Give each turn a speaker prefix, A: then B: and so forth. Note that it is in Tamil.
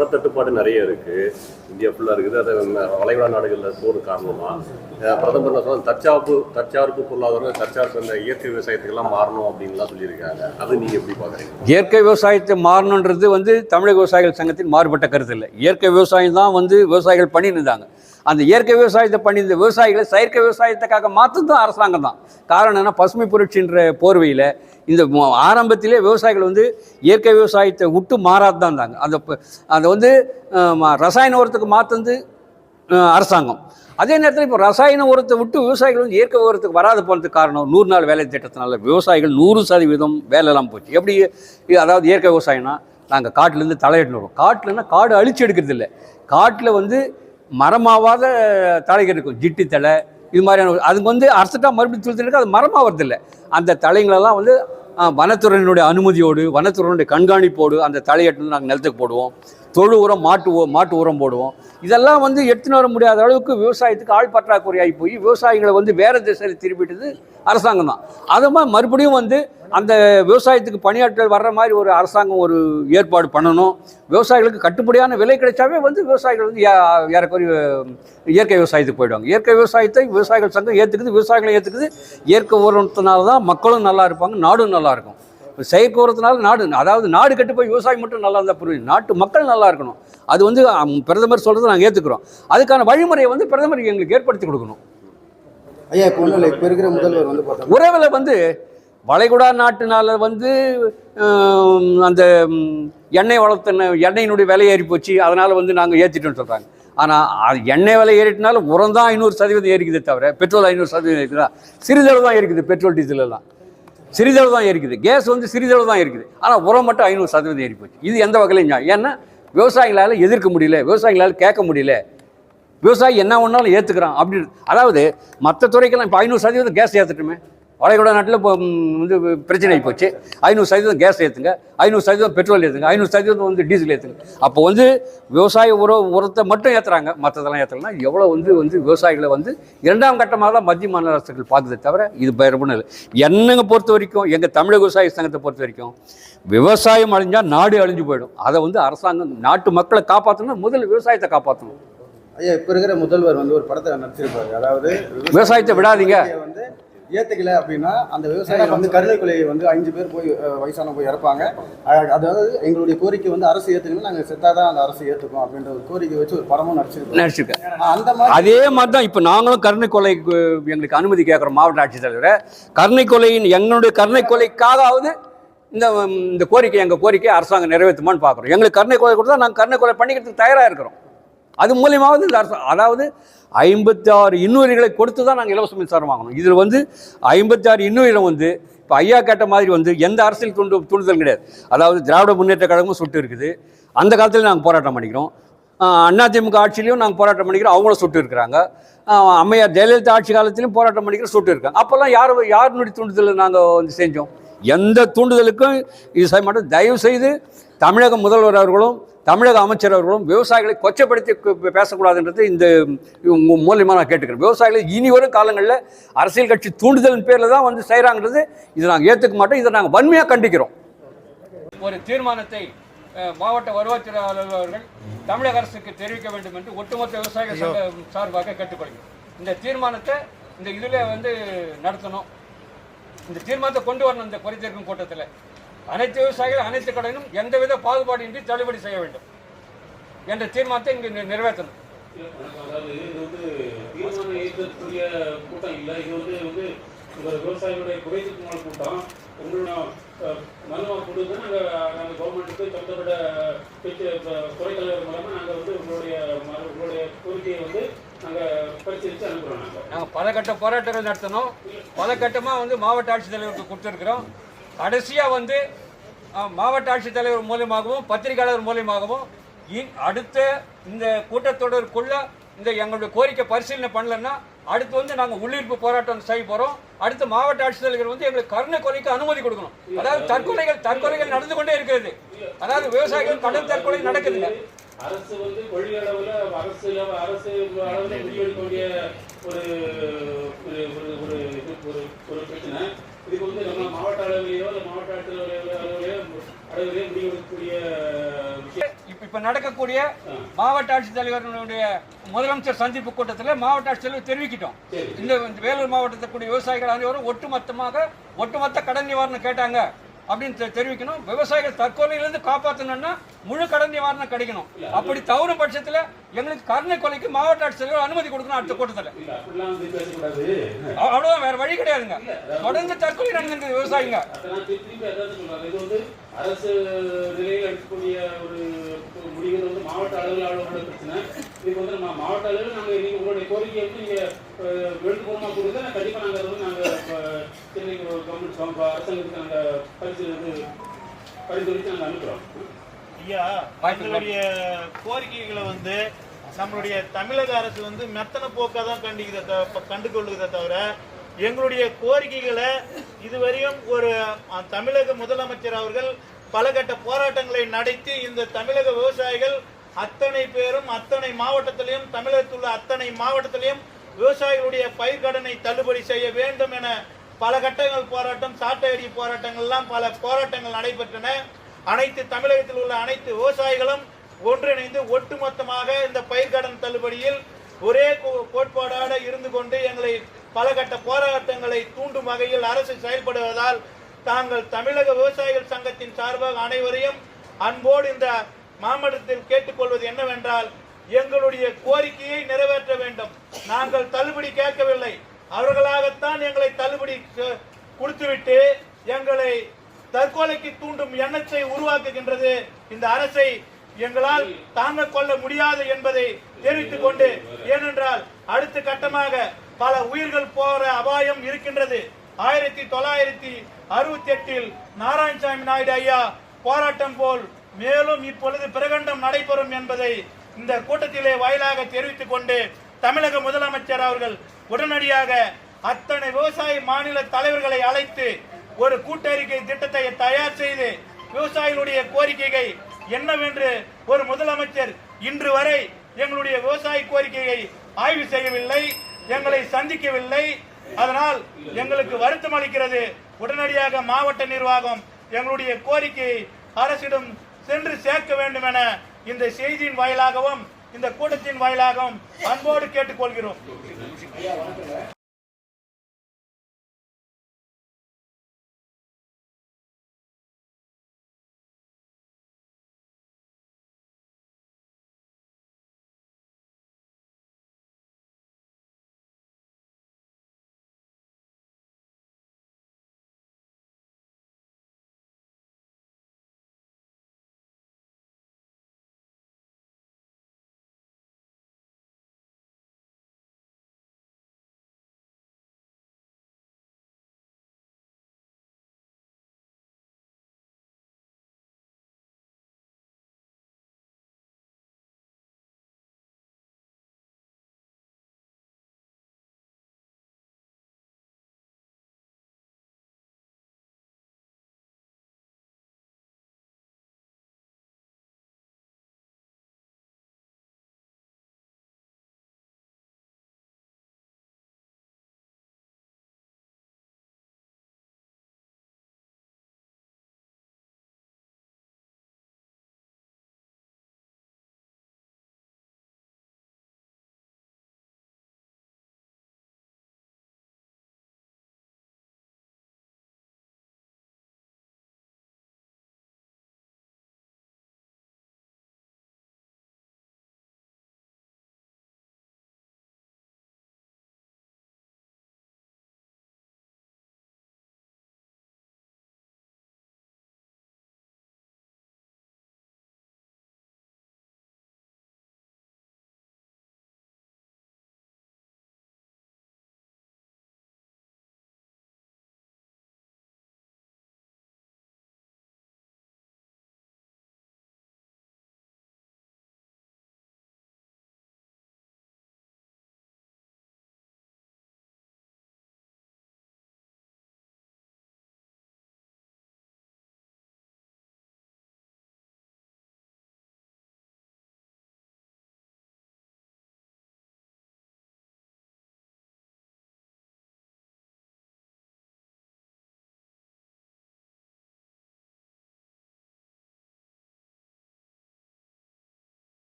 A: உரத்தட்டுப்பாடு நிறைய இருக்கு, இந்தியா ஃபுல்லாக இருக்குது. அதை வளைகுடா நாடுகளில் போர் காரணமாக பிரதமர் சொன்ன தற்சார்பு பொருளாதாரம், தற்சார்பு இந்த இயற்கை விவசாயத்துக்கெல்லாம் மாறணும் அப்படின்லாம் சொல்லியிருக்காங்க. அது நீங்கள் எப்படி பார்க்குறீங்க?
B: இயற்கை விவசாயத்தை மாறணுன்றது தமிழக விவசாயிகள் சங்கத்தின் மாறுபட்ட கருத்து இல்லை. இயற்கை விவசாயம் தான் விவசாயிகள் பண்ணியிருந்தாங்க. அந்த இயற்கை விவசாயத்தை பண்ணி இந்த விவசாயிகளை செயற்கை விவசாயத்துக்காக மாற்றதும் அரசாங்கம் தான். காரணம் என்ன, பசுமை புரட்சின்ற போர்வையில் இந்த ஆரம்பத்திலே விவசாயிகள் இயற்கை விவசாயத்தை விட்டு மாறாது தான் இருந்தாங்க. அதை ரசாயன உரத்துக்கு மாற்றது அரசாங்கம். அதே நேரத்தில் இப்போ ரசாயன உரத்தை விட்டு விவசாயிகள் இயற்கை உரத்துக்கு வராது போனதுக்கு காரணம் 100 நாள் வேலை திட்டத்தினால விவசாயிகள் 100% வேலையெல்லாம் போச்சு. எப்படி, அதாவது இயற்கை விவசாயம்னா நாங்கள் காட்டிலேருந்து தலையிட்டு வரோம். காட்டில்னா காடு அழிச்சு எடுக்கிறது இல்லை, காட்டில் மரமாவாத தலைகள் இருக்கும், ஜிட்டி தலை இது மாதிரியான. அதுக்கு அறுத்துட்டா மறுபடியும் துளுத்துருக்கு, அது மரமாக வருதில்லை. அந்த தலைங்களெல்லாம் வனத்துறையினுடைய அனுமதியோடு, வனத்துறையினுடைய கண்காணிப்போடு அந்த தலையெட்டு நாங்கள் நிலத்துக்கு போடுவோம். தொழு உரம், மாட்டு உரம் போடுவோம். இதெல்லாம் எடுத்துன்னு வர முடியாத அளவுக்கு விவசாயத்துக்கு ஆள் பற்றாக்குறையாகி போய் விவசாயிகளை வேறு திசையில் திருப்பிட்டது அரசாங்கம் தான். அது மாதிரி மறுபடியும் அந்த விவசாயத்துக்கு பணியாட்கள் வர்ற மாதிரி ஒரு அரசாங்கம் ஒரு ஏற்பாடு பண்ணணும். விவசாயிகளுக்கு கட்டுப்படியான விலை கிடைச்சாவே விவசாயிகள் ஏறக்குறைய இயற்கை விவசாயத்துக்கு போயிடுவாங்க. இயற்கை விவசாயத்தை விவசாயிகள் சங்கம் ஏற்றுக்குது, விவசாயிகளை ஏற்றுக்குது. இயற்கை உரத்தினால தான் மக்களும் நல்லா இருப்பாங்க, நாடும் நல்லா இருக்கும். செயற்கை உரத்தினால நாடு கட்டு போய் விவசாயம் மட்டும் நல்லா இருந்தால் புரியும், நாட்டு மக்கள் நல்லா இருக்கணும். அது பிரதமர் சொல்கிறத நாங்கள் ஏற்றுக்கிறோம். அதுக்கான வழிமுறையை பிரதமர் எங்களுக்கு ஏற்படுத்தி கொடுக்கணும்.
C: ஐயா, இப்போ இருக்கிற முதல்வர்
B: உறவில் வளைகுடா நாட்டுனால அந்த எண்ணெய் எண்ணெயினுடைய விலை ஏறி போச்சு, அதனால் நாங்கள் ஏற்றிட்டோன்னு சொல்கிறாங்க. ஆனால் எண்ணெய் விலை ஏறிட்டனால உரம் தான் 500% ஏறிக்குது தவிர பெட்ரோல் 500% இருக்குதா? சிறிதளவு தான் இருக்குது. பெட்ரோல் டீசல் எல்லாம் சிறிதளவு தான் இருக்குது, கேஸ் சிறிதளவு தான் இருக்குது. ஆனால் உரம் மட்டும் 500% ஏறி போச்சு. இது எந்த வகையிலையும் ஏன்னா விவசாயிகளால் எதிர்க்க முடியல, விவசாயிகளால் கேட்க முடியல. விவசாயி என்ன ஒன்றாலும் ஏற்றுக்கிறான் அப்படின்னு. அதாவது மற்ற துறைக்கெல்லாம் இப்போ 500% கேஸ் ஏற்றுட்டுமே. வளைகுடா நாட்டில் இப்போ பிரச்சனை ஆகி போச்சு. 500% கேஸ் ஏற்றுங்க, 500% பெட்ரோல் ஏற்றுங்க, 500% டீசல் ஏற்றுங்க. அப்போ விவசாய உரத்தை மட்டும் ஏற்றுறாங்க, மற்றதெல்லாம் ஏற்றலைன்னா எவ்வளோ விவசாயிகளை இரண்டாம் கட்டமாக தான் மத்திய மாநில அரசுகள் பார்க்குதே தவிர இது பயரப்புன்னு இல்லை. என்னங்க பொறுத்த வரைக்கும், எங்கள் தமிழக விவசாய சங்கத்தை பொறுத்த வரைக்கும் விவசாயம் அழிஞ்சால் நாடு அழிஞ்சு போயிடும். அதை அரசாங்கம் நாட்டு மக்களை காப்பாற்றணும்னா முதல் விவசாயத்தை காப்பாற்றணும்.
C: ஐயா, இப்போ இருக்கிற முதல்வர் ஒரு படத்தை நடிச்சிருப்பாரு, அதாவது
B: விவசாயத்தை விடாதீங்க
C: ஏற்றுக்கல அப்படின்னா அந்த விவசாயிகள் கருணை கொலையை 5 பேர் போய் வயசான போய் இறப்பாங்க. அதாவது எங்களுடைய கோரிக்கை அரசு ஏற்றுக்கணும், நாங்கள் செத்தாதான் அந்த அரசு ஏற்றுக்கோம் அப்படின்ற ஒரு கோரிக்கை வச்சு ஒரு படமும் நடிச்சிருக்கேன். அந்த மாதிரி
B: அதே மாதிரி தான் இப்போ நாங்களும் கருணை கொலைக்கு எங்களுக்கு அனுமதி கேட்குறோம். மாவட்ட ஆட்சித்தலைவரை எங்களுடைய கருணை கொலைக்காவது இந்த கோரிக்கை, எங்கள் கோரிக்கையை அரசாங்கம் நிறைவேற்றுமான்னு பார்க்குறோம். எங்களுக்கு கருணை கொலை கொடுத்தா நாங்கள் கருணை கொலை பண்ணிக்கிறதுக்கு தயாராக இருக்கிறோம். அது மூலியமாவது இந்த அரசு, அதாவது 56 இன்னுயிர்களை கொடுத்து தான் நாங்கள் இலவச மின்சாரம் வாங்கணும். இதில் 56 இன்னுயிரம் இப்போ ஐயா கேட்ட மாதிரி எந்த அரசியல் தூண்டுதல் கிடையாது. அதாவது திராவிட முன்னேற்ற கழகமும் சுட்டு இருக்குது, அந்த காலத்தில் நாங்கள் போராட்டம் பண்ணிக்கிறோம். அதிமுக ஆட்சியிலையும் நாங்கள் போராட்டம் பண்ணிக்கிறோம், அவங்களும் சுட்டு இருக்கிறாங்க. அம்மையார் ஜெயலலிதா ஆட்சி காலத்திலையும் போராட்டம் பண்ணிக்கிறோம், சுட்டு இருக்காங்க. அப்போல்லாம் யாருனுடைய தூண்டுதல் நாங்கள் செஞ்சோம்? எந்த தூண்டுதலுக்கும் இது செய்ய மாட்டோம். தயவு செய்து தமிழக முதல்வர் அவர்களும் தமிழக அமைச்சர் அவர்களும் விவசாயிகளை கொச்சப்படுத்தி பேசக்கூடாதுன்றது இந்த மூலியமாக நான் கேட்டுக்கிறேன். விவசாயிகளை இனி வரும் காலங்களில் அரசியல் கட்சி தூண்டுதலின் பேரில் தான் செய்கிறாங்கிறது இதை நாங்கள் ஏற்றுக்க மாட்டோம். இதை நாங்கள் வன்மையாக கண்டிக்கிறோம். ஒரு தீர்மானத்தை மாவட்ட வருவாய்த்துறை அலுவலர்கள் தமிழக அரசுக்கு தெரிவிக்க வேண்டும் என்று ஒட்டுமொத்த விவசாயிகள் சங்க சார்பாக கேட்டுக்கொள்கிறோம். இந்த தீர்மானத்தை இந்த இதில் நடத்தணும். இந்த தீர்மானத்தை கொண்டு வரணும். இந்த குறைதீர்க்கும் கூட்டத்தில் அனைத்து விவசாயிகள் அனைத்து கடனும் எந்தவித பாகுபாடின்றி தள்ளுபடி செய்ய வேண்டும் என்ற தீர்மானத்தை இங்கு நிறைவேற்றணும்.
D: விவசாயிகளுடைய குறைதீர்க்கும் கூட்டம் உங்களோட மனுவை கொடுத்து நாங்கள் கவர்மெண்ட்டுக்கு சம்பந்தப்பட்ட துறைத்தலைவர் மூலமாக நாங்கள் உங்களுடைய கோரிக்கையை நாங்கள் பரிசீலித்து அனுப்புகிறோம்.
B: நாங்கள் பல கட்ட போராட்டங்கள் நடத்தணும். பல கட்டமாக மாவட்ட ஆட்சித்தலைவருக்கு கொடுத்துருக்குறோம். கடைசியாக மாவட்ட ஆட்சித்தலைவர் மூலியமாகவும் பத்திரிகையாளர் மூலியமாகவும் அடுத்த இந்த கூட்டத்தொடருக்குள்ள இந்த எங்களுடைய கோரிக்கை பரிசீலனை பண்ணலன்னா அடுத்து நாங்கள் உள்ளிருப்பு போராட்டம் செய்ய போகிறோம். அடுத்து மாவட்ட ஆட்சித்தலைவர் எங்களுக்கு கருணை கொலைக்கு அனுமதி கொடுக்கணும். அதாவது தற்கொலைகள் நடந்து கொண்டே இருக்கிறது. அதாவது விவசாயிகள் கடன் தற்கொலை நடக்குதுங்க.
D: அரசு கொள்கை அளவில் அரசு அளவில் முடிவெடுக்க வேண்டிய ஒரு பிரச்சனை. இதுக்கு நம்ம மாவட்ட அளவிலேயோ இல்லை மாவட்ட ஆட்சியர் அளவிலேயோ முடிவெடுக்கக்கூடிய விஷயம்.
B: இப்போ நடக்கக்கூடிய மாவட்ட ஆட்சித்தலைவர்களுடைய முதலமைச்சர் சந்திப்பு கூட்டத்தில் மாவட்ட ஆட்சித்தலைவர் தெரிவிக்கிட்டோம். இந்த வேலூர் மாவட்டத்தில் கூடிய விவசாயிகள் அனைவரும் ஒட்டுமொத்த கடன் நிவாரணம் கேட்டாங்க அப்படின்னு தெரிவிக்கணும். விவசாயிகள் தற்கொலையிலிருந்து காப்பாற்றணும்னா முழு கடன் நிவாரணம் கிடைக்கணும். அப்படி தவறும் பட்சத்தில் எங்களுக்கு கருணை கொலைக்கு மாவட்ட ஆட்சித்தலைவர் அனுமதி கொடுக்கணும். அடுத்த கூட்டத்தில் அவ்வளவுதான், வேற வழி கிடையாதுங்க. தொடர்ந்து தற்கொலை நடந்திருக்கு விவசாயிங்க.
D: அரசு நிலையில் எடுக்கக்கூடிய ஒரு முடிவு வந்து மாவட்ட அளவில் பிரச்சனை. இதுக்கு வந்து நம்ம மாவட்ட அளவில் நாங்கள் நீங்கள் உங்களுடைய கோரிக்கையை வந்து நீங்கள் எழுத்துப்பூர்வமாக கொடுத்தா கண்டிப்பாக நாங்கள் அதை வந்து நாங்கள் சென்னை கவர்மெண்ட் அரசாங்கத்துக்கு நாங்கள் பரிந்துரைத்து நாங்கள் அனுப்புகிறோம்.
E: ஐயா, எங்களுடைய கோரிக்கைகளை வந்து நம்மளுடைய தமிழக அரசு வந்து மெத்தன போக்காக தான் கண்டுகொள்ளுகிறத தவிர எங்களுடைய கோரிக்கைகளை இதுவரையும் ஒரு தமிழக முதலமைச்சர் அவர்கள் பல கட்ட போராட்டங்களை நடத்தி இந்த தமிழக விவசாயிகள் அத்தனை பேரும் அத்தனை மாவட்டத்திலையும் தமிழகத்தில் உள்ள அத்தனை மாவட்டத்திலையும் விவசாயிகளுடைய பயிர்க்கடனை தள்ளுபடி செய்ய வேண்டும் என பல கட்டங்கள் போராட்டம், சாட்டையடி போராட்டங்கள்லாம் பல போராட்டங்கள் நடைபெற்றன. அனைத்து தமிழகத்தில் உள்ள அனைத்து விவசாயிகளும் ஒன்றிணைந்து ஒட்டுமொத்தமாக இந்த பயிர்க்கடன் தள்ளுபடியில் ஒரே கோட்பாடாக இருந்து கொண்டு எங்களை பல கட்ட போராட்டங்களை தூண்டும் வகையில் அரசு செயல்படுவதால் தாங்கள் தமிழக விவசாயிகள் சங்கத்தின் சார்பாக அனைவரையும் அன்போடு இந்த மாவட்டத்தில் கேட்டுக்கொள்வது என்னவென்றால், எங்களுடைய கோரிக்கையை நிறைவேற்ற வேண்டும். நாங்கள் தள்ளுபடி கேட்கவில்லை, அவர்களாகத்தான் எங்களை தள்ளுபடி கொடுத்துவிட்டு எங்களை தற்கொலைக்கு தூண்டும் எண்ணத்தை உருவாக்குகின்றது இந்த அரசை எங்களால் தாங்கிக் கொள்ள முடியாது என்பதை தெரிவித்துக் கொண்டு, ஏனென்றால் அடுத்த கட்டமாக பல உயிர்கள் போற அபாயம் இருக்கின்றது. 1968 நாராயணசாமி நாயுடு ஐயா போராட்டம் போல் மேலும் இப்பொழுது பிரகண்டம் நடைபெறும் என்பதை இந்த கூட்டத்திலே வாயிலாக தெரிவித்துக் கொண்டு, தமிழக முதலமைச்சர் அவர்கள் உடனடியாக அத்தனை விவசாய மாநில தலைவர்களை அழைத்து ஒரு கூட்டறிக்கை திட்டத்தை தயார் செய்து விவசாயிகளுடைய கோரிக்கையை என்னவென்று ஒரு முதலமைச்சர் இன்று வரை எங்களுடைய விவசாய கோரிக்கையை ஆய்வு செய்யவில்லை, எங்களை சந்திக்கவில்லை. அதனால் எங்களுக்கு வருத்தம் அளிக்கிறது. உடனடியாக மாவட்ட நிர்வாகம் எங்களுடைய கோரிக்கையை அரசிடம் சென்று சேர்க்க வேண்டும் என இந்த செய்தியின் வாயிலாகவும் இந்த கூட்டத்தின் வாயிலாகவும் அன்போடு கேட்டுக்கொள்கிறோம்.